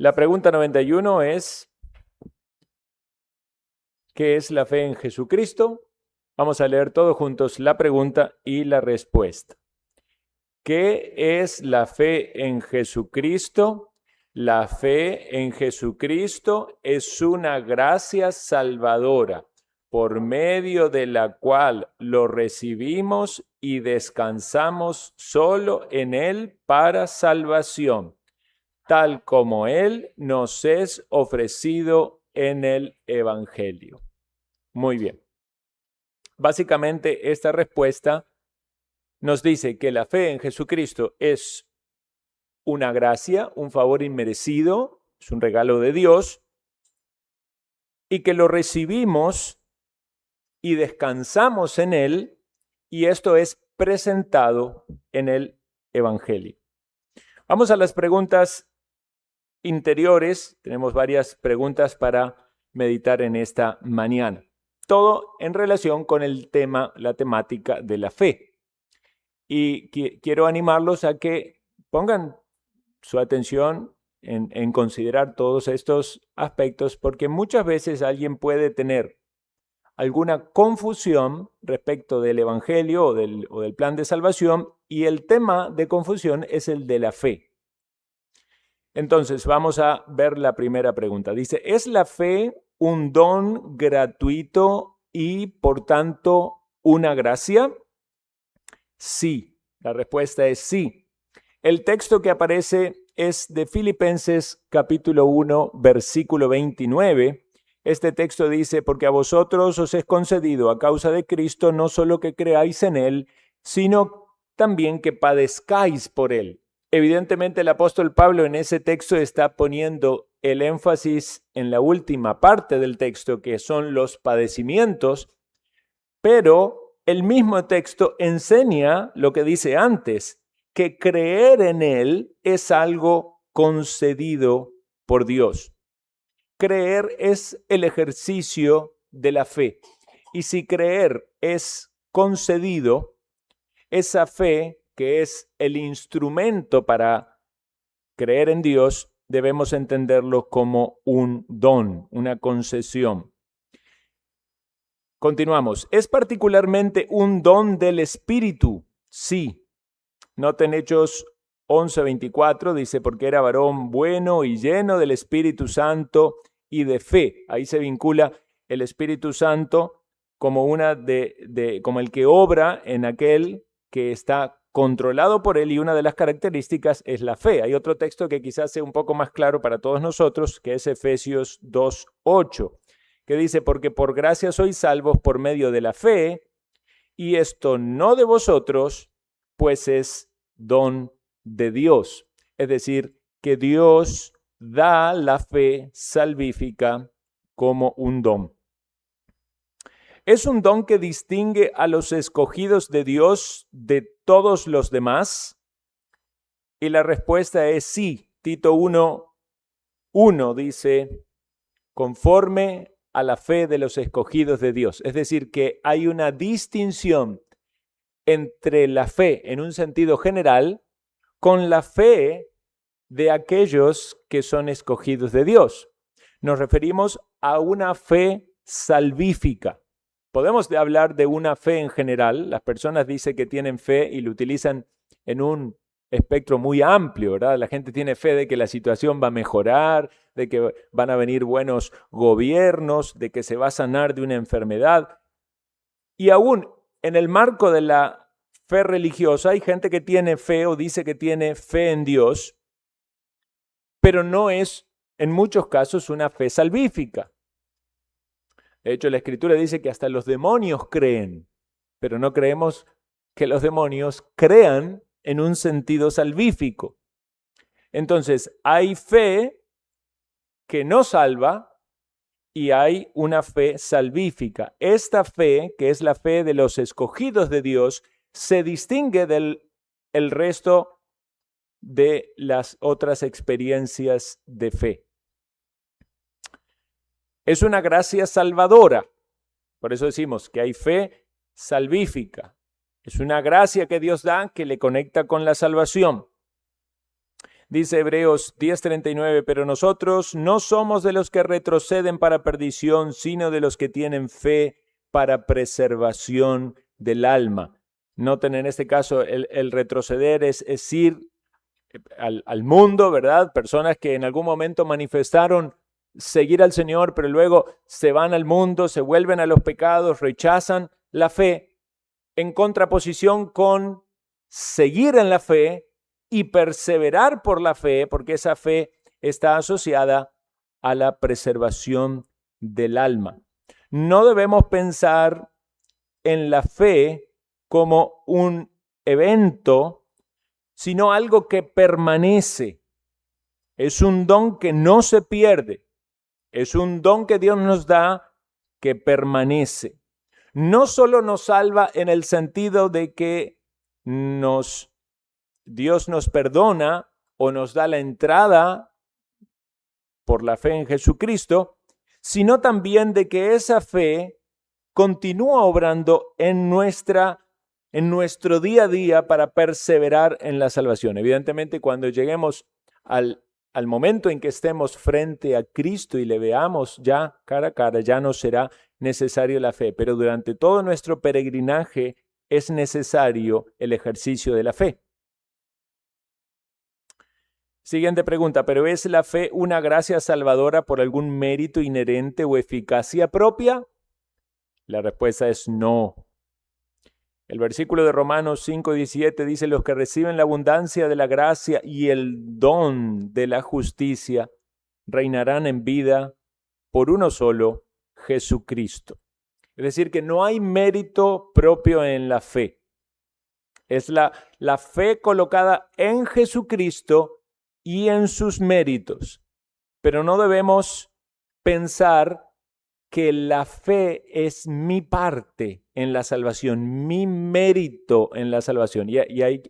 La pregunta 91 es, ¿qué es la fe en Jesucristo? Vamos a leer todos juntos la pregunta y la respuesta. ¿Qué es la fe en Jesucristo? La fe en Jesucristo es una gracia salvadora por medio de la cual lo recibimos y descansamos solo en Él para salvación, tal como Él nos es ofrecido en el Evangelio. Muy bien. Básicamente, esta respuesta nos dice que la fe en Jesucristo es una gracia, un favor inmerecido, es un regalo de Dios, y que lo recibimos y descansamos en Él, y esto es presentado en el Evangelio. Vamos a las preguntas interiores. Tenemos varias preguntas para meditar en esta mañana. Todo en relación con el tema, la temática de la fe. Y quiero animarlos a que pongan su atención en considerar todos estos aspectos, porque muchas veces alguien puede tener alguna confusión respecto del Evangelio o del plan de salvación, y el tema de confusión es el de la fe. Entonces, vamos a ver la primera pregunta. Dice, ¿es la fe un don gratuito y, por tanto, una gracia? Sí, la respuesta es sí. El texto que aparece es de Filipenses capítulo 1, versículo 29. Este texto dice, porque a vosotros os es concedido a causa de Cristo no solo que creáis en Él, sino también que padezcáis por Él. Evidentemente el apóstol Pablo en ese texto está poniendo el énfasis en la última parte del texto, que son los padecimientos, pero el mismo texto enseña lo que dice antes, que creer en Él es algo concedido por Dios. Creer es el ejercicio de la fe. Y si creer es concedido, esa fe, que es el instrumento para creer en Dios, debemos entenderlo como un don, una concesión. Continuamos. ¿Es particularmente un don del Espíritu? Sí. Noten Hechos 11:24, dice, porque era varón bueno y lleno del Espíritu Santo y de fe. Ahí se vincula el Espíritu Santo como como el que obra en aquel que está controlado por él, y una de las características es la fe. Hay otro texto que quizás sea un poco más claro para todos nosotros, que es Efesios 2:8, que dice, porque por gracia sois salvos por medio de la fe, y esto no de vosotros, pues es don de Dios. Es decir, que Dios da la fe salvífica como un don. ¿Es un don que distingue a los escogidos de Dios de todos los demás? Y la respuesta es sí. Tito 1:1 dice, conforme a la fe de los escogidos de Dios. Es decir, que hay una distinción entre la fe en un sentido general con la fe de aquellos que son escogidos de Dios. Nos referimos a una fe salvífica. Podemos hablar de una fe en general. Las personas dicen que tienen fe y lo utilizan en un espectro muy amplio, ¿verdad? La gente tiene fe de que la situación va a mejorar, de que van a venir buenos gobiernos, de que se va a sanar de una enfermedad. Y aún en el marco de la fe religiosa hay gente que tiene fe o dice que tiene fe en Dios, pero no es en muchos casos una fe salvífica. De hecho, la Escritura dice que hasta los demonios creen, pero no creemos que los demonios crean en un sentido salvífico. Entonces, hay fe que no salva y hay una fe salvífica. Esta fe, que es la fe de los escogidos de Dios, se distingue del resto de las otras experiencias de fe. Es una gracia salvadora. Por eso decimos que hay fe salvífica. Es una gracia que Dios da que le conecta con la salvación. Dice Hebreos 10:39, pero nosotros no somos de los que retroceden para perdición, sino de los que tienen fe para preservación del alma. Noten en este caso el retroceder es ir al mundo, ¿verdad? Personas que en algún momento manifestaron seguir al Señor, pero luego se van al mundo, se vuelven a los pecados, rechazan la fe, en contraposición con seguir en la fe y perseverar por la fe, porque esa fe está asociada a la preservación del alma. No debemos pensar en la fe como un evento, sino algo que permanece. Es un don que no se pierde. Es un don que Dios nos da que permanece. No solo nos salva en el sentido de que Dios nos perdona o nos da la entrada por la fe en Jesucristo, sino también de que esa fe continúa obrando en nuestro día a día para perseverar en la salvación. Evidentemente, cuando lleguemos al momento en que estemos frente a Cristo y le veamos ya cara a cara, ya no será necesario la fe, pero durante todo nuestro peregrinaje es necesario el ejercicio de la fe. Siguiente pregunta, ¿pero es la fe una gracia salvadora por algún mérito inherente o eficacia propia? La respuesta es no. El versículo de Romanos 5:17 dice, los que reciben la abundancia de la gracia y el don de la justicia reinarán en vida por uno solo, Jesucristo. Es decir, que no hay mérito propio en la fe. Es la fe colocada en Jesucristo y en sus méritos. Pero no debemos pensar que la fe es mi parte en la salvación, mi mérito en la salvación. Y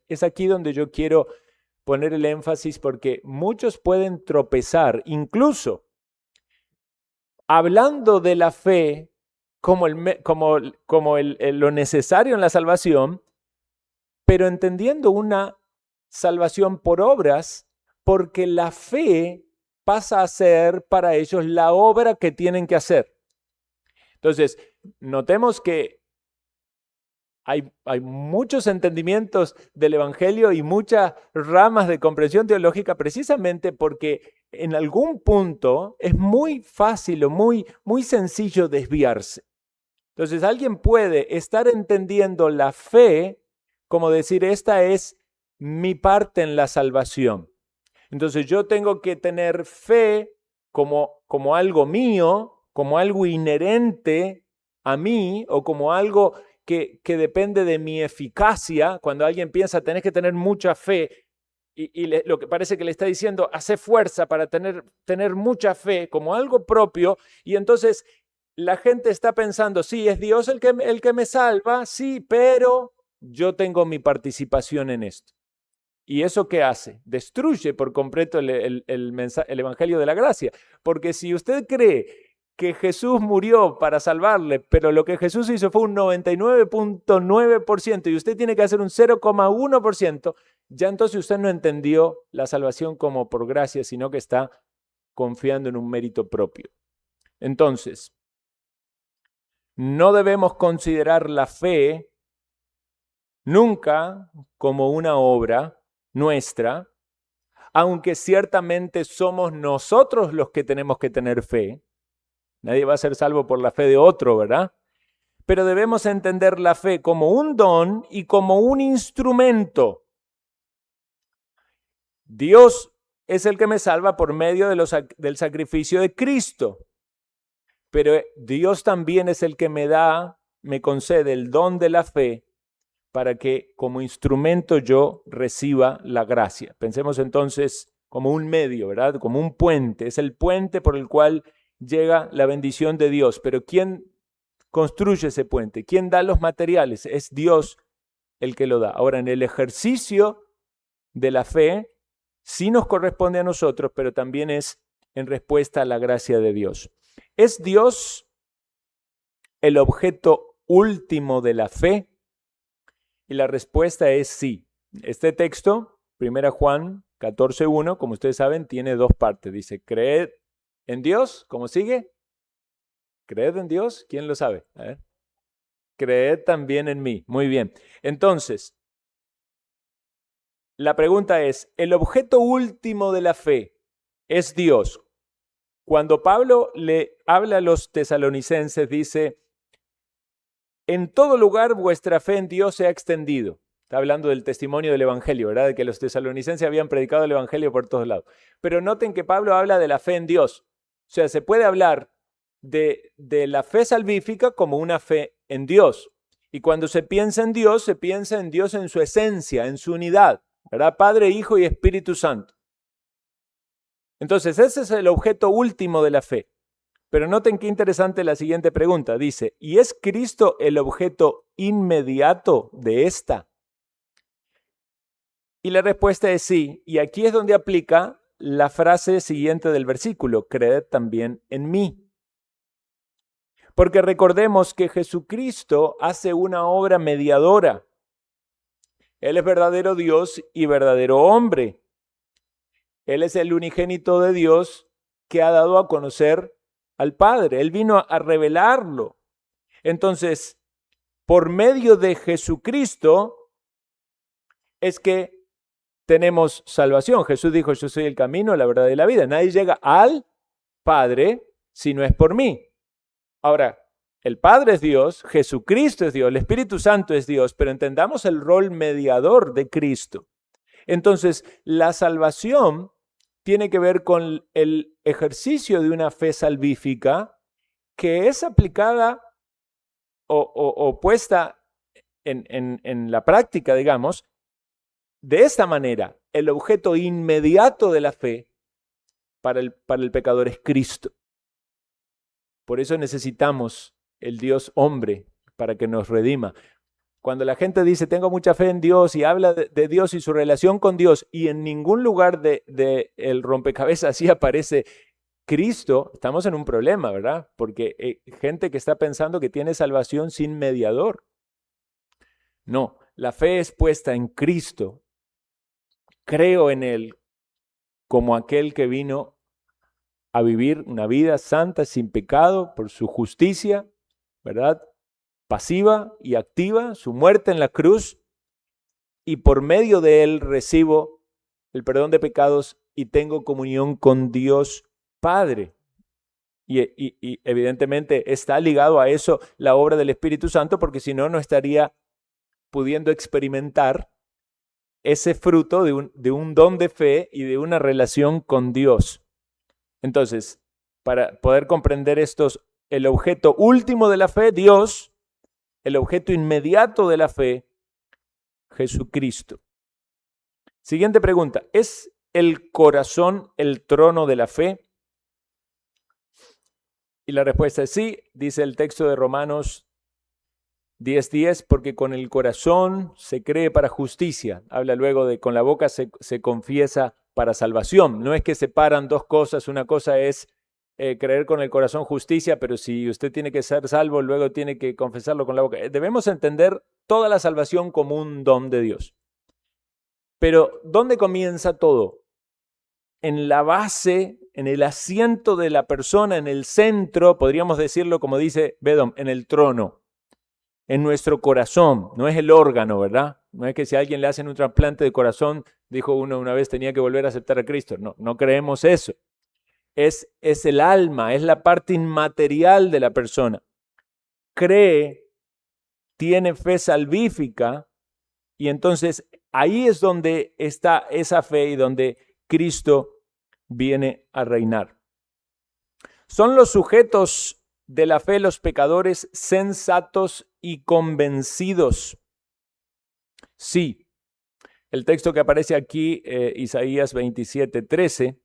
es aquí donde yo quiero poner el énfasis, porque muchos pueden tropezar, incluso hablando de la fe como lo necesario en la salvación, pero entendiendo una salvación por obras, porque la fe pasa a ser para ellos la obra que tienen que hacer. Entonces, notemos que hay muchos entendimientos del Evangelio y muchas ramas de comprensión teológica, precisamente porque en algún punto es muy fácil o muy sencillo desviarse. Entonces, alguien puede estar entendiendo la fe como decir, esta es mi parte en la salvación. Entonces, yo tengo que tener fe como algo mío, como algo inherente a mí, o como algo que depende de mi eficacia. Cuando alguien piensa, tenés que tener mucha fe, lo que parece que le está diciendo, hace fuerza para tener mucha fe, como algo propio, y entonces la gente está pensando, sí, es Dios el que me salva, sí, pero yo tengo mi participación en esto. ¿Y eso qué hace? Destruye por completo el Evangelio de la Gracia. Porque si usted cree que Jesús murió para salvarle, pero lo que Jesús hizo fue un 99.9% y usted tiene que hacer un 0,1%, ya entonces usted no entendió la salvación como por gracia, sino que está confiando en un mérito propio. Entonces, no debemos considerar la fe nunca como una obra nuestra, aunque ciertamente somos nosotros los que tenemos que tener fe. Nadie va a ser salvo por la fe de otro, ¿verdad? Pero debemos entender la fe como un don y como un instrumento. Dios es el que me salva por medio del sacrificio de Cristo. Pero Dios también es el que me concede el don de la fe para que como instrumento yo reciba la gracia. Pensemos entonces como un medio, ¿verdad? Como un puente. Es el puente por el cual llega la bendición de Dios. Pero ¿quién construye ese puente? ¿Quién da los materiales? Es Dios el que lo da. Ahora, en el ejercicio de la fe, sí nos corresponde a nosotros, pero también es en respuesta a la gracia de Dios. ¿Es Dios el objeto último de la fe? Y la respuesta es sí. Este texto, 1 Juan 14:1, como ustedes saben, tiene dos partes. Dice, creed en Dios. ¿Cómo sigue? ¿Creed en Dios? ¿Quién lo sabe? A ver. Creed también en mí. Muy bien. Entonces, la pregunta es, ¿el objeto último de la fe es Dios? Cuando Pablo le habla a los tesalonicenses, dice, en todo lugar vuestra fe en Dios se ha extendido. Está hablando del testimonio del Evangelio, ¿verdad? De que los tesalonicenses habían predicado el Evangelio por todos lados. Pero noten que Pablo habla de la fe en Dios. O sea, se puede hablar de la fe salvífica como una fe en Dios. Y cuando se piensa en Dios en su esencia, en su unidad, ¿verdad? Padre, Hijo y Espíritu Santo. Entonces, ese es el objeto último de la fe. Pero noten qué interesante la siguiente pregunta. Dice, ¿y es Cristo el objeto inmediato de esta? Y la respuesta es sí. Y aquí es donde aplica la frase siguiente del versículo, creed también en mí. Porque recordemos que Jesucristo hace una obra mediadora. Él es verdadero Dios y verdadero hombre. Él es el unigénito de Dios que ha dado a conocer al Padre. Él vino a revelarlo. Entonces, por medio de Jesucristo es que tenemos salvación. Jesús dijo, yo soy el camino, la verdad y la vida. Nadie llega al Padre si no es por mí. Ahora, el Padre es Dios, Jesucristo es Dios, el Espíritu Santo es Dios, pero entendamos el rol mediador de Cristo. Entonces, la salvación tiene que ver con el ejercicio de una fe salvífica que es aplicada o puesta en la práctica, digamos, de esta manera. El objeto inmediato de la fe para el pecador es Cristo. Por eso necesitamos el Dios hombre para que nos redima. Cuando la gente dice, tengo mucha fe en Dios y habla de Dios y su relación con Dios y en ningún lugar de el rompecabezas así aparece Cristo, estamos en un problema, ¿verdad? Porque gente que está pensando que tiene salvación sin mediador. No, la fe es puesta en Cristo. Creo en Él como aquel que vino a vivir una vida santa, sin pecado, por su justicia, ¿verdad? Pasiva y activa, su muerte en la cruz, y por medio de Él recibo el perdón de pecados y tengo comunión con Dios Padre. Y evidentemente está ligado a eso la obra del Espíritu Santo, porque si no, no estaría pudiendo experimentar ese fruto de un don de fe y de una relación con Dios. Entonces, para poder comprender estos, el objeto último de la fe, Dios, el objeto inmediato de la fe, Jesucristo. Siguiente pregunta, ¿es el corazón el trono de la fe? Y la respuesta es sí, dice el texto de Romanos 10:10, porque con el corazón se cree para justicia. Habla luego de con la boca se confiesa para salvación. No es que separan dos cosas. Una cosa es creer con el corazón justicia, pero si usted tiene que ser salvo, luego tiene que confesarlo con la boca. Debemos entender toda la salvación como un don de Dios. Pero ¿dónde comienza todo? En la base, en el asiento de la persona, en el centro, podríamos decirlo como dice Bedom, en el trono, en nuestro corazón. No es el órgano, ¿verdad? No es que si a alguien le hacen un trasplante de corazón, dijo uno una vez, tenía que volver a aceptar a Cristo. No, no creemos eso. Es el alma, es la parte inmaterial de la persona. Cree, tiene fe salvífica, y entonces ahí es donde está esa fe y donde Cristo viene a reinar. ¿Son los sujetos de la fe los pecadores sensatos y convencidos? Sí. El texto que aparece aquí, Isaías 27:13,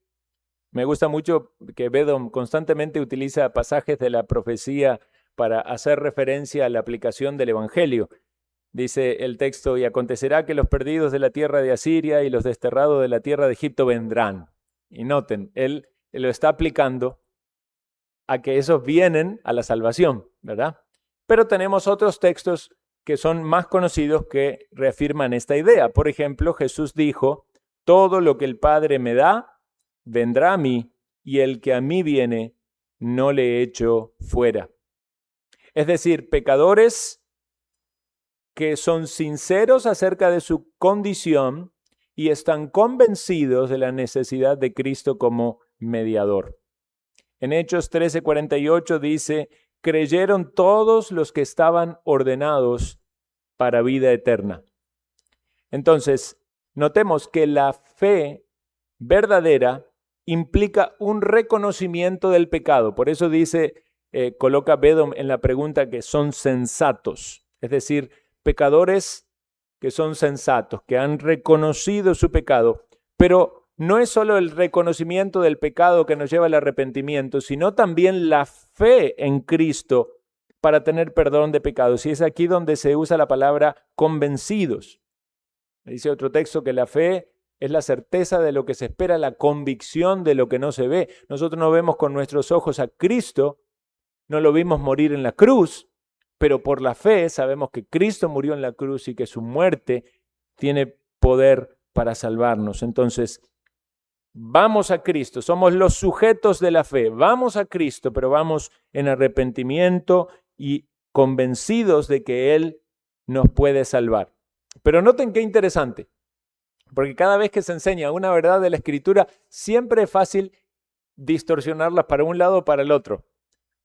me gusta mucho que Bedom constantemente utiliza pasajes de la profecía para hacer referencia a la aplicación del Evangelio. Dice el texto, y acontecerá que los perdidos de la tierra de Asiria y los desterrados de la tierra de Egipto vendrán. Y noten, él lo está aplicando a que esos vienen a la salvación, ¿verdad? Pero tenemos otros textos que son más conocidos que reafirman esta idea. Por ejemplo, Jesús dijo, Todo lo que el Padre me da, vendrá a mí, y el que a mí viene, no le echo fuera. Es decir, pecadores que son sinceros acerca de su condición y están convencidos de la necesidad de Cristo como mediador. En Hechos 13:48 dice, creyeron todos los que estaban ordenados para vida eterna. Entonces, notemos que la fe verdadera implica un reconocimiento del pecado. Por eso dice, coloca Bedom en la pregunta que son sensatos, es decir, pecadores que son sensatos, que han reconocido su pecado. Pero no es solo el reconocimiento del pecado que nos lleva al arrepentimiento, sino también la fe en Cristo para tener perdón de pecados. Y es aquí donde se usa la palabra convencidos. Dice otro texto que la fe es la certeza de lo que se espera, la convicción de lo que no se ve. Nosotros no vemos con nuestros ojos a Cristo, no lo vimos morir en la cruz, pero por la fe sabemos que Cristo murió en la cruz y que su muerte tiene poder para salvarnos. Entonces, vamos a Cristo, somos los sujetos de la fe, vamos a Cristo, pero vamos en arrepentimiento y convencidos de que Él nos puede salvar. Pero noten qué interesante, porque cada vez que se enseña una verdad de la Escritura, siempre es fácil distorsionarlas para un lado o para el otro.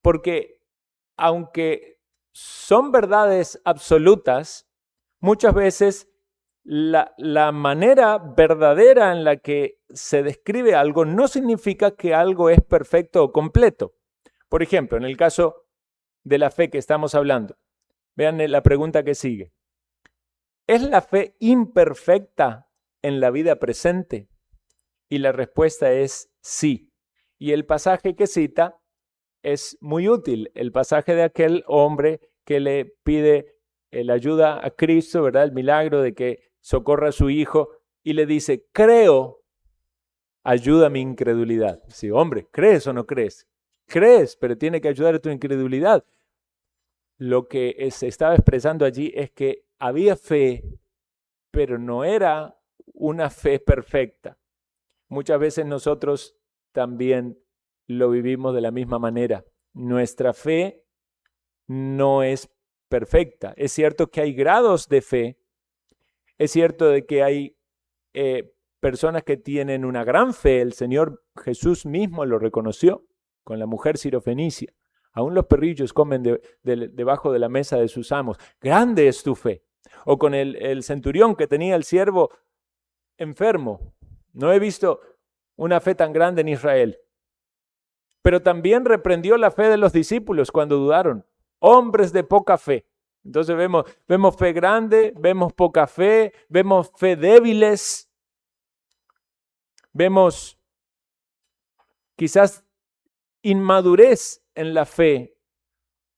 Porque aunque son verdades absolutas, muchas veces la manera verdadera en la que se describe algo no significa que algo es perfecto o completo. Por ejemplo, en el caso de la fe que estamos hablando, vean la pregunta que sigue. ¿Es la fe imperfecta en la vida presente? Y la respuesta es sí. Y el pasaje que cita es muy útil, el pasaje de aquel hombre que le pide la ayuda a Cristo, ¿verdad? El milagro de que socorra a su hijo y le dice, creo, ayuda a mi incredulidad. Sí, hombre, ¿crees o no crees? Crees, pero tiene que ayudar a tu incredulidad. Lo que se estaba expresando allí es que había fe, pero no era una fe perfecta. Muchas veces nosotros también lo vivimos de la misma manera. Nuestra fe no es perfecta. Es cierto que hay grados de fe. Es cierto de que hay personas que tienen una gran fe. El Señor Jesús mismo lo reconoció con la mujer sirofenicia. Aún los perrillos comen debajo de la mesa de sus amos. Grande es tu fe. O con el centurión que tenía el siervo enfermo. No he visto una fe tan grande en Israel. Pero también reprendió la fe de los discípulos cuando dudaron. Hombres de poca fe. Entonces vemos fe grande, vemos poca fe, vemos fe débiles, vemos quizás inmadurez en la fe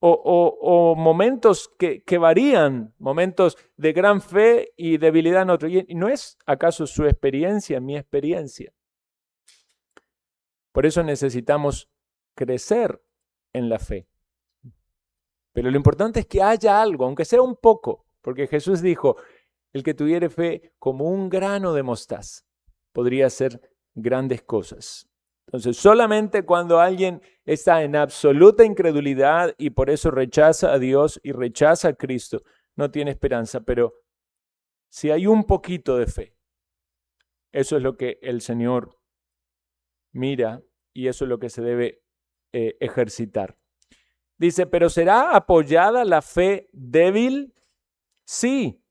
o momentos que varían, momentos de gran fe y debilidad en otro. ¿Y no es acaso su experiencia, mi experiencia? Por eso necesitamos crecer en la fe. Pero lo importante es que haya algo, aunque sea un poco, porque Jesús dijo, el que tuviere fe como un grano de mostaza podría hacer grandes cosas. Entonces, solamente cuando alguien está en absoluta incredulidad y por eso rechaza a Dios y rechaza a Cristo, no tiene esperanza. Pero si hay un poquito de fe, eso es lo que el Señor mira y eso es lo que se debe ejercitar. Dice, ¿pero será apoyada la fe débil? Sí,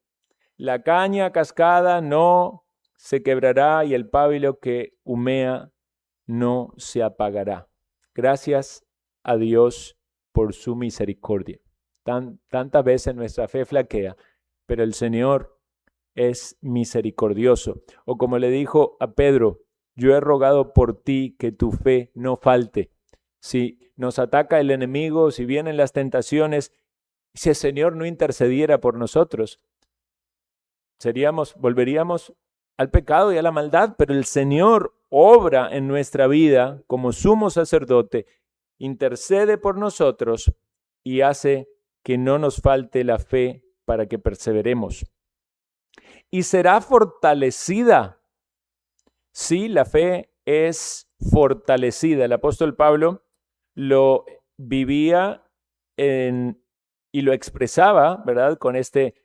la caña cascada no se quebrará y el pábilo que humea no se apagará. Gracias a Dios por su misericordia. Tantas veces nuestra fe flaquea, pero el Señor es misericordioso. O como le dijo a Pedro, yo he rogado por ti que tu fe no falte. Si nos ataca el enemigo, si vienen las tentaciones, si el Señor no intercediera por nosotros, volveríamos al pecado y a la maldad, pero el Señor obra en nuestra vida como sumo sacerdote, intercede por nosotros y hace que no nos falte la fe para que perseveremos. Y será fortalecida sí, la fe es fortalecida. El apóstol Pablo lo vivía y lo expresaba, ¿verdad? Con este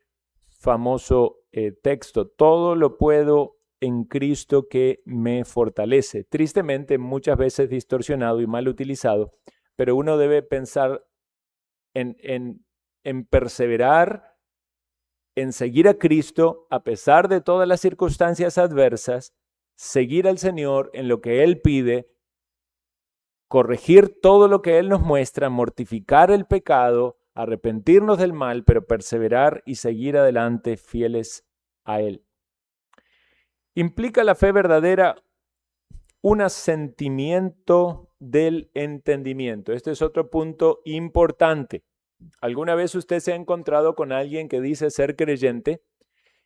famoso texto: todo lo puedo en Cristo que me fortalece. Tristemente, muchas veces distorsionado y mal utilizado, pero uno debe pensar en perseverar, en seguir a Cristo a pesar de todas las circunstancias adversas, seguir al Señor en lo que Él pide, corregir todo lo que Él nos muestra, mortificar el pecado, arrepentirnos del mal, pero perseverar y seguir adelante fieles a Él. ¿Implica la fe verdadera un asentimiento del entendimiento? Este es otro punto importante. ¿Alguna vez usted se ha encontrado con alguien que dice ser creyente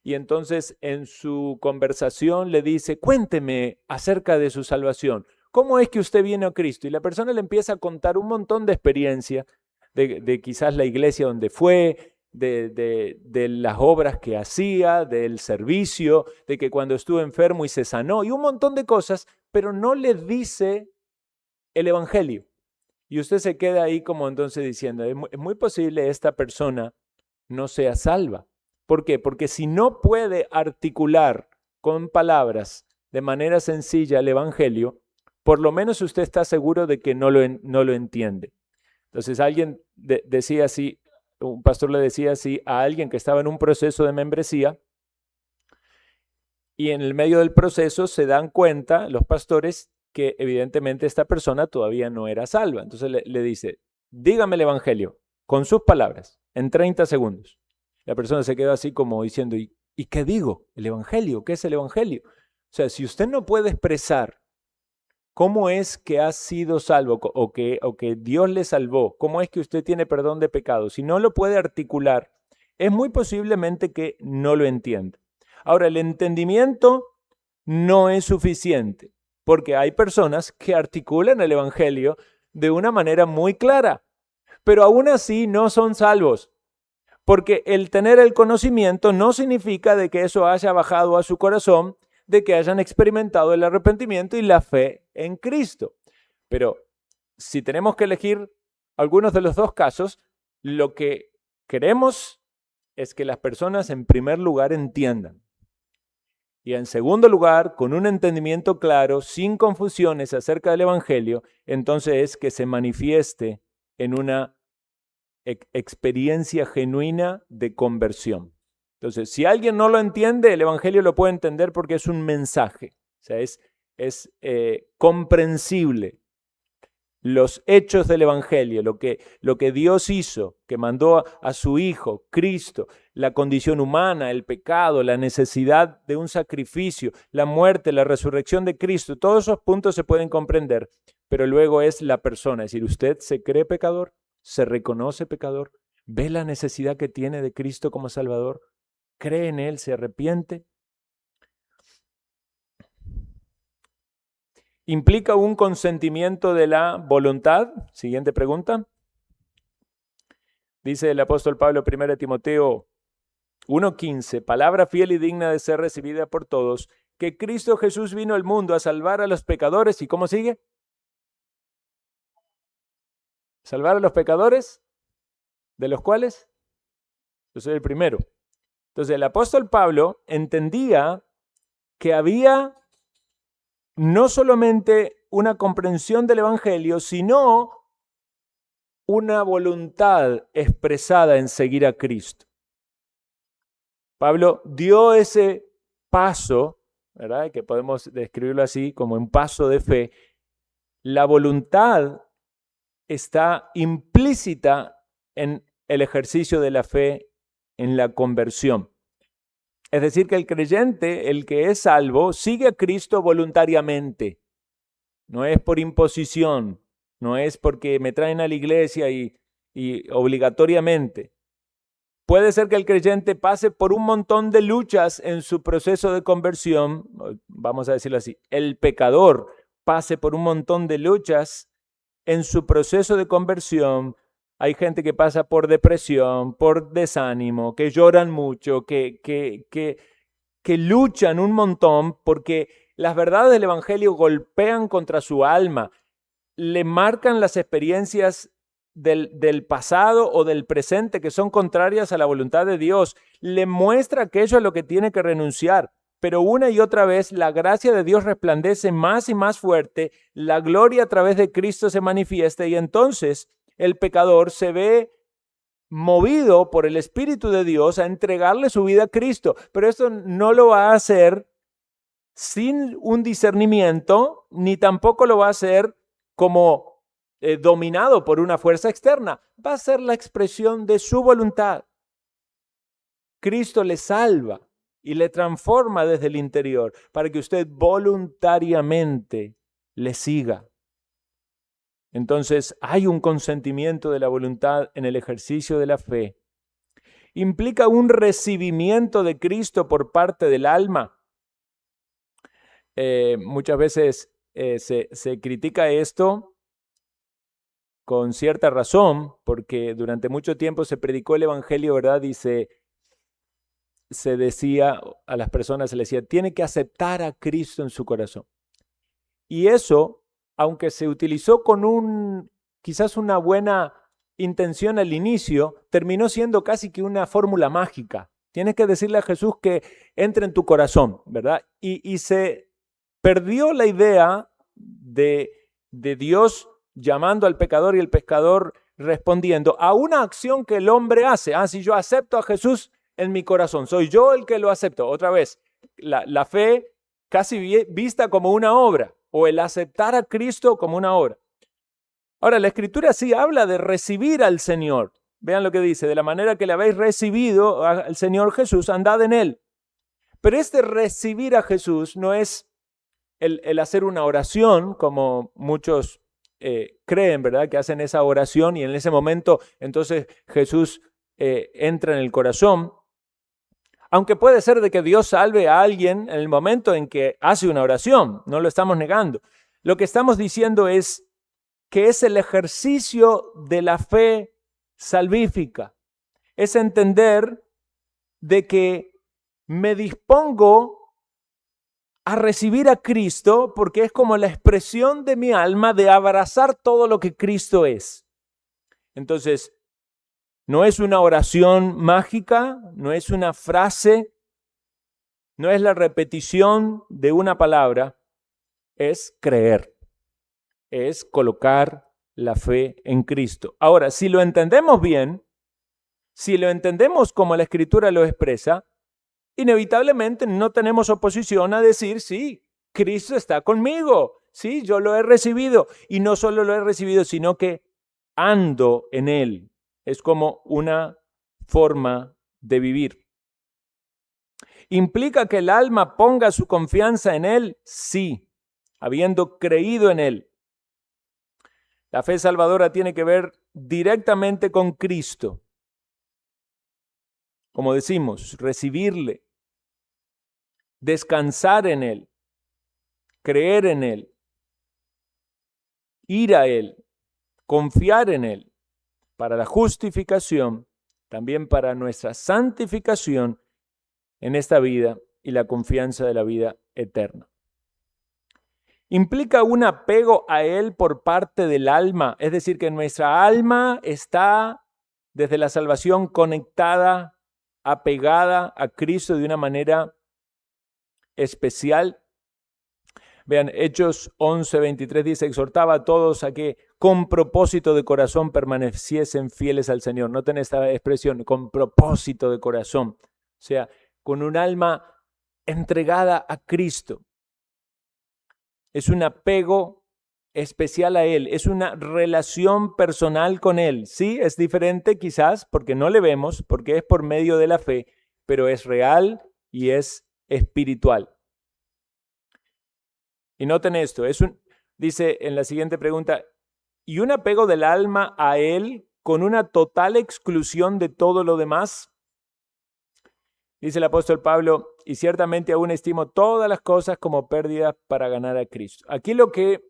y entonces en su conversación le dice: cuénteme acerca de su salvación? ¿Cómo es que usted viene a Cristo? Y la persona le empieza a contar un montón de experiencia de quizás la iglesia donde fue, de las obras que hacía, del servicio, de que cuando estuvo enfermo y se sanó, y un montón de cosas, pero no le dice el evangelio. Y usted se queda ahí como entonces diciendo: es muy posible esta persona no sea salva. ¿Por qué? Porque si no puede articular con palabras de manera sencilla el evangelio, por lo menos usted está seguro de que no lo entiende. Entonces alguien decía así, un pastor le decía así a alguien que estaba en un proceso de membresía, y en el medio del proceso se dan cuenta los pastores que evidentemente esta persona todavía no era salva. Entonces le dice: dígame el evangelio con sus palabras en 30 segundos. La persona se quedó así como diciendo: ¿y qué digo? ¿El evangelio? ¿Qué es el evangelio? O sea, si usted no puede expresar cómo es que ha sido salvo o que Dios le salvó, cómo es que usted tiene perdón de pecados, si no lo puede articular, es muy posiblemente que no lo entienda. Ahora, el entendimiento no es suficiente, porque hay personas que articulan el evangelio de una manera muy clara, pero aún así no son salvos, porque el tener el conocimiento no significa de que eso haya bajado a su corazón, de que hayan experimentado el arrepentimiento y la fe en Cristo. Pero si tenemos que elegir algunos de los dos casos, lo que queremos es que las personas en primer lugar entiendan. Y en segundo lugar, con un entendimiento claro, sin confusiones acerca del evangelio, entonces es que se manifieste en una experiencia genuina de conversión. Entonces, si alguien no lo entiende, el evangelio lo puede entender porque es un mensaje, o sea, es comprensible. Los hechos del evangelio, lo que Dios hizo, que mandó a su Hijo, Cristo, la condición humana, el pecado, la necesidad de un sacrificio, la muerte, la resurrección de Cristo, todos esos puntos se pueden comprender, pero luego es la persona, es decir, usted se cree pecador, se reconoce pecador, ve la necesidad que tiene de Cristo como Salvador, cree en Él, se arrepiente. ¿Implica un consentimiento de la voluntad? Siguiente pregunta. Dice el apóstol Pablo, 1 Timoteo 1:15, palabra fiel y digna de ser recibida por todos, que Cristo Jesús vino al mundo a salvar a los pecadores. ¿Y cómo sigue? ¿Salvar a los pecadores? ¿De los cuales? Yo soy el primero. Entonces el apóstol Pablo entendía que había no solamente una comprensión del evangelio, sino una voluntad expresada en seguir a Cristo. Pablo dio ese paso, ¿verdad?, que podemos describirlo así como un paso de fe. La voluntad está implícita en el ejercicio de la fe, en la conversión. Es decir, que el creyente, el que es salvo, sigue a Cristo voluntariamente. No es por imposición, no es porque me traen a la iglesia y obligatoriamente. Puede ser que el creyente pase por un montón de luchas en su proceso de conversión, vamos a decirlo así, el pecador pase por un montón de luchas en su proceso de conversión. Hay gente que pasa por depresión, por desánimo, que lloran mucho, que luchan un montón porque Las verdades del Evangelio golpean contra su alma, le marcan las experiencias del pasado o del presente que son contrarias a la voluntad de Dios, le muestra aquello a lo que tiene que renunciar. Pero una y otra vez la gracia de Dios resplandece más y más fuerte, la gloria a través de Cristo se manifiesta y entonces el pecador se ve movido por el Espíritu de Dios a entregarle su vida a Cristo. Pero esto no lo va a hacer sin un discernimiento, ni tampoco lo va a hacer como dominado por una fuerza externa. Va a ser la expresión de su voluntad. Cristo le salva y le transforma desde el interior para que usted voluntariamente le siga. Entonces hay un consentimiento de la voluntad en el ejercicio de la fe. Implica un recibimiento de Cristo por parte del alma. Muchas veces se critica esto con cierta razón, porque durante mucho tiempo se predicó el Evangelio, ¿verdad? Y se decía a las personas, se les decía, tiene que aceptar a Cristo en su corazón. Y eso, aunque se utilizó con quizás una buena intención al inicio, terminó siendo casi que una fórmula mágica. Tienes que decirle a Jesús que entre en tu corazón, ¿verdad? Y se perdió la idea de Dios llamando al pecador y el pecador respondiendo a una acción que el hombre hace. Si yo acepto a Jesús en mi corazón, soy yo el que lo acepto. Otra vez, la fe casi vista como una obra, o el aceptar a Cristo como una obra. Ahora, la Escritura sí habla de recibir al Señor. Vean lo que dice, de la manera que le habéis recibido al Señor Jesús, andad en Él. Pero este recibir a Jesús no es el hacer una oración, como muchos creen, ¿verdad? Que hacen esa oración y en ese momento entonces Jesús entra en el corazón. Aunque puede ser de que Dios salve a alguien en el momento en que hace una oración, no lo estamos negando. Lo que estamos diciendo es que es el ejercicio de la fe salvífica. Es entender de que me dispongo a recibir a Cristo porque es como la expresión de mi alma de abrazar todo lo que Cristo es. Entonces, no es una oración mágica, no es una frase, no es la repetición de una palabra, es creer, es colocar la fe en Cristo. Ahora, si lo entendemos bien, si lo entendemos como la Escritura lo expresa, inevitablemente no tenemos oposición a decir, sí, Cristo está conmigo, sí, yo lo he recibido. Y no solo lo he recibido, sino que ando en Él. Es como una forma de vivir. ¿Implica que el alma ponga su confianza en Él? Sí, habiendo creído en Él. La fe salvadora tiene que ver directamente con Cristo. Como decimos, recibirle, descansar en Él, creer en Él, ir a Él, confiar en Él, para la justificación, también para nuestra santificación en esta vida y la confianza de la vida eterna. Implica un apego a Él por parte del alma, es decir, que nuestra alma está desde la salvación conectada, apegada a Cristo de una manera especial. Vean, Hechos 11:23 dice, exhortaba a todos a que con propósito de corazón permaneciesen fieles al Señor. Noten esta expresión, con propósito de corazón. O sea, con un alma entregada a Cristo. Es un apego especial a Él, es una relación personal con Él. Sí, es diferente quizás porque no le vemos, porque es por medio de la fe, pero es real y es espiritual. Y noten esto, dice en la siguiente pregunta, ¿y un apego del alma a Él con una total exclusión de todo lo demás? Dice el apóstol Pablo, y ciertamente aún estimo todas las cosas como pérdidas para ganar a Cristo. Aquí lo que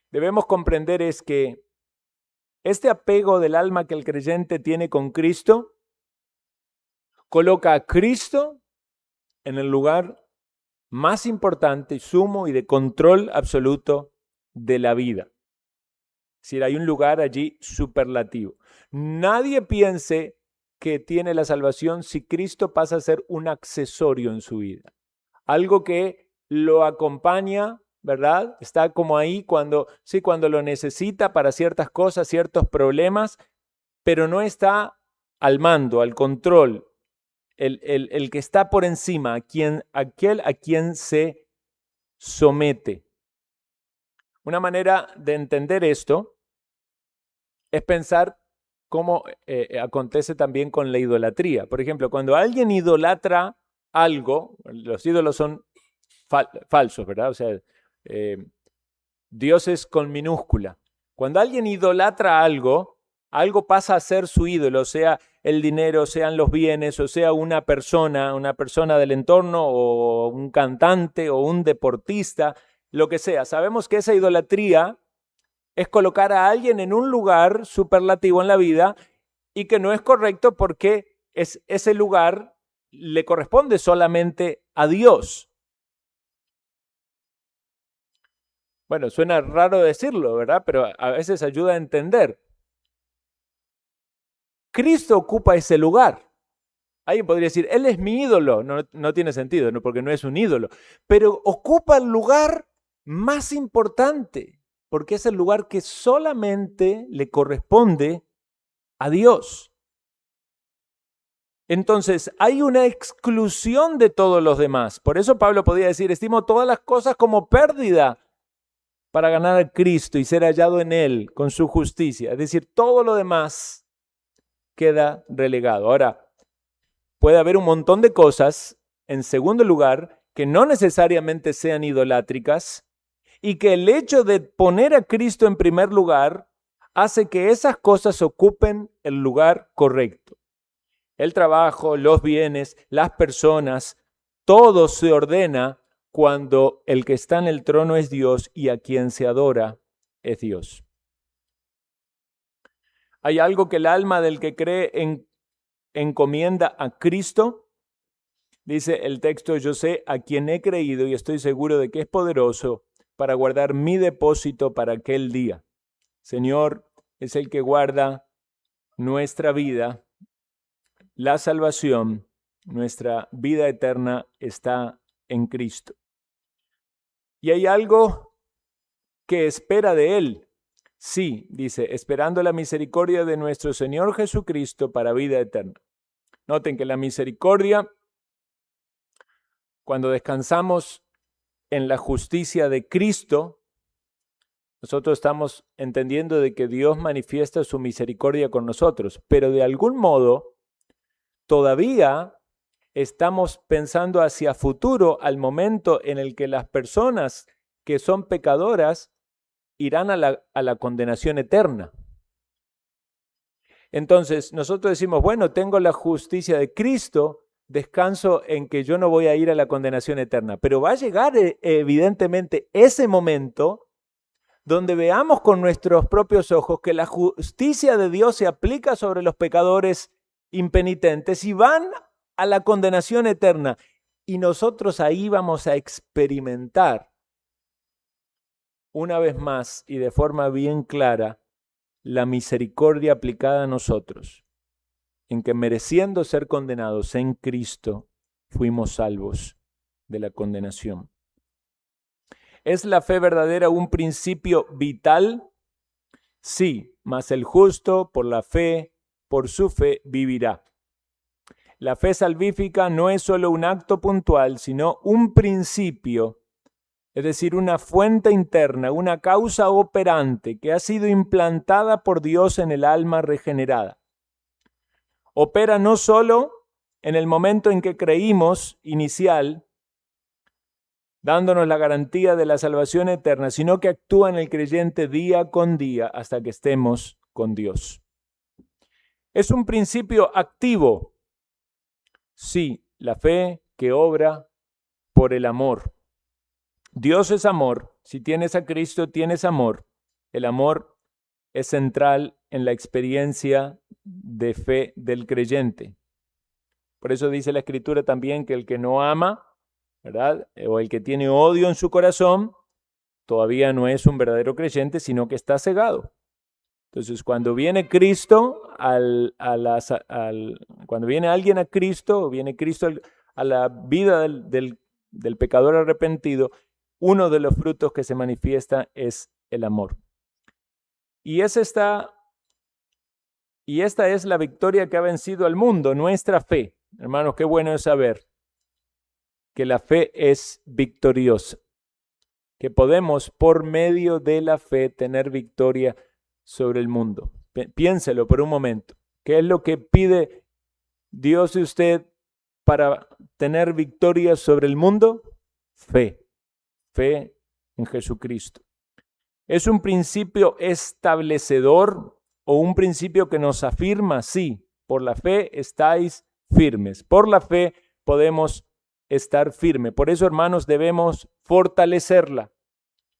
debemos comprender es que este apego del alma que el creyente tiene con Cristo coloca a Cristo en el lugar más importante, sumo y de control absoluto de la vida. Es decir, hay un lugar allí superlativo. Nadie piense que tiene la salvación si Cristo pasa a ser un accesorio en su vida. Algo que lo acompaña, ¿verdad? Está como ahí cuando lo necesita para ciertas cosas, ciertos problemas, pero no está al mando, al control, el que está por encima, aquel a quien se somete. Una manera de entender esto es pensar cómo acontece también con la idolatría. Por ejemplo, cuando alguien idolatra algo, los ídolos son falsos, ¿verdad? O sea, dioses con minúscula. Cuando alguien idolatra algo, algo pasa a ser su ídolo, sea el dinero, sean los bienes, o sea una persona del entorno, o un cantante, o un deportista, lo que sea. Sabemos que esa idolatría es colocar a alguien en un lugar superlativo en la vida y que no es correcto porque ese lugar le corresponde solamente a Dios. Bueno, suena raro decirlo, ¿verdad? Pero a veces ayuda a entender. Cristo ocupa ese lugar. Alguien podría decir, Él es mi ídolo. No tiene sentido, ¿no? Porque no es un ídolo. Pero ocupa el lugar más importante, porque es el lugar que solamente le corresponde a Dios. Entonces, hay una exclusión de todos los demás. Por eso Pablo podía decir, estimo todas las cosas como pérdida para ganar a Cristo y ser hallado en Él con su justicia. Es decir, todo lo demás queda relegado. Ahora, puede haber un montón de cosas, en segundo lugar, que no necesariamente sean idolátricas y que el hecho de poner a Cristo en primer lugar hace que esas cosas ocupen el lugar correcto. El trabajo, los bienes, las personas, todo se ordena cuando el que está en el trono es Dios y a quien se adora es Dios. ¿Hay algo que el alma del que cree encomienda a Cristo? Dice el texto, yo sé a quien he creído y estoy seguro de que es poderoso para guardar mi depósito para aquel día. Señor es el que guarda nuestra vida, la salvación, nuestra vida eterna está en Cristo. Y hay algo que espera de Él. Sí, dice, esperando la misericordia de nuestro Señor Jesucristo para vida eterna. Noten que la misericordia, cuando descansamos en la justicia de Cristo, nosotros estamos entendiendo de que Dios manifiesta su misericordia con nosotros, pero de algún modo todavía estamos pensando hacia futuro al momento en el que las personas que son pecadoras irán a la condenación eterna. Entonces nosotros decimos, bueno, tengo la justicia de Cristo, descanso en que yo no voy a ir a la condenación eterna, pero va a llegar evidentemente ese momento donde veamos con nuestros propios ojos que la justicia de Dios se aplica sobre los pecadores impenitentes y van a la condenación eterna. Y nosotros ahí vamos a experimentar una vez más y de forma bien clara la misericordia aplicada a nosotros, en que mereciendo ser condenados en Cristo, fuimos salvos de la condenación. ¿Es la fe verdadera un principio vital? Sí, mas el justo por la fe, por su fe, vivirá. La fe salvífica no es solo un acto puntual, sino un principio, es decir, una fuente interna, una causa operante que ha sido implantada por Dios en el alma regenerada. Opera no solo en el momento en que creímos, inicial, dándonos la garantía de la salvación eterna, sino que actúa en el creyente día con día hasta que estemos con Dios. Es un principio activo. Sí, la fe que obra por el amor. Dios es amor. Si tienes a Cristo, tienes amor. El amor es central en la experiencia de fe del creyente. Por eso dice la Escritura también que el que no ama ¿verdad? O el que tiene odio en su corazón, todavía no es un verdadero creyente, sino que está cegado. Entonces, cuando viene Cristo, cuando viene alguien a Cristo, o viene Cristo a la vida del pecador arrepentido, uno de los frutos que se manifiesta es el amor. Y esta es la victoria que ha vencido al mundo, nuestra fe. Hermanos, qué bueno es saber que la fe es victoriosa, que podemos por medio de la fe tener victoria sobre el mundo. Piénselo por un momento. ¿Qué es lo que pide Dios de usted para tener victoria sobre el mundo? Fe. Fe en Jesucristo. ¿Es un principio establecedor o un principio que nos afirma? Sí, por la fe estáis firmes. Por la fe podemos estar firmes. Por eso, hermanos, debemos fortalecerla.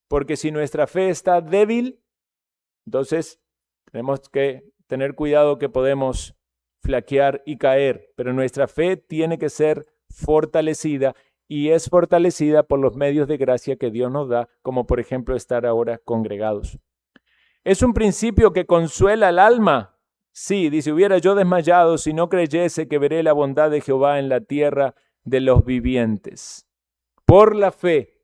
Porque si nuestra fe está débil, entonces tenemos que tener cuidado que podemos flaquear y caer. Pero nuestra fe tiene que ser fortalecida. Y es fortalecida por los medios de gracia que Dios nos da, como por ejemplo estar ahora congregados. ¿Es un principio que consuela al alma? Sí, dice, hubiera yo desmayado si no creyese que veré la bondad de Jehová en la tierra de los vivientes. Por la fe,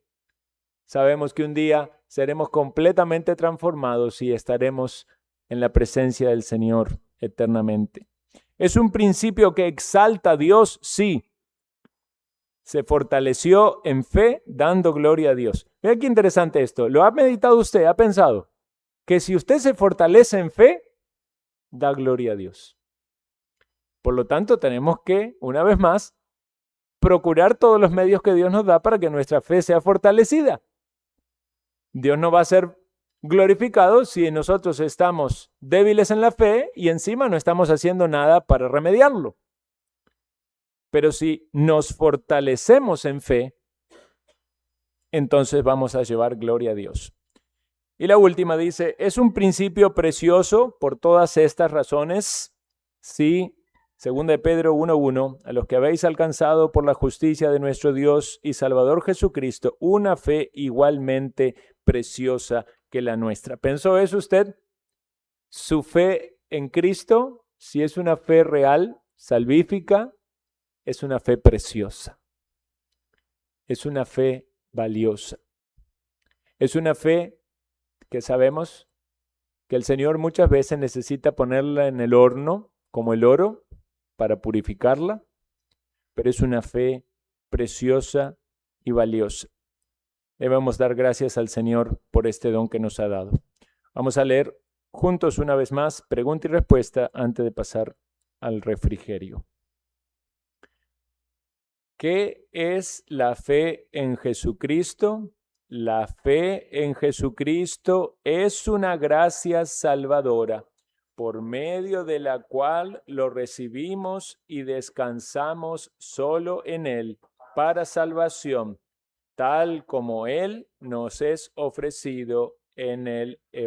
sabemos que un día seremos completamente transformados y estaremos en la presencia del Señor eternamente. ¿Es un principio que exalta a Dios? Sí. Se fortaleció en fe, dando gloria a Dios. Vean qué interesante esto. ¿Lo ha meditado usted? ¿Ha pensado? Que si usted se fortalece en fe, da gloria a Dios. Por lo tanto, tenemos que, una vez más, procurar todos los medios que Dios nos da para que nuestra fe sea fortalecida. Dios no va a ser glorificado si nosotros estamos débiles en la fe y encima no estamos haciendo nada para remediarlo. Pero si nos fortalecemos en fe, entonces vamos a llevar gloria a Dios. Y la última dice, ¿es un principio precioso por todas estas razones? Sí, 2 Pedro 1:1, a los que habéis alcanzado por la justicia de nuestro Dios y Salvador Jesucristo, una fe igualmente preciosa que la nuestra. ¿Pensó eso usted? Su fe en Cristo, si es una fe real, salvífica, es una fe preciosa. Es una fe valiosa. Es una fe que sabemos que el Señor muchas veces necesita ponerla en el horno, como el oro, para purificarla, pero es una fe preciosa y valiosa. Debemos dar gracias al Señor por este don que nos ha dado. Vamos a leer juntos una vez más pregunta y respuesta antes de pasar al refrigerio. ¿Qué es la fe en Jesucristo? La fe en Jesucristo es una gracia salvadora, por medio de la cual lo recibimos y descansamos solo en Él para salvación, tal como Él nos es ofrecido en el Evangelio.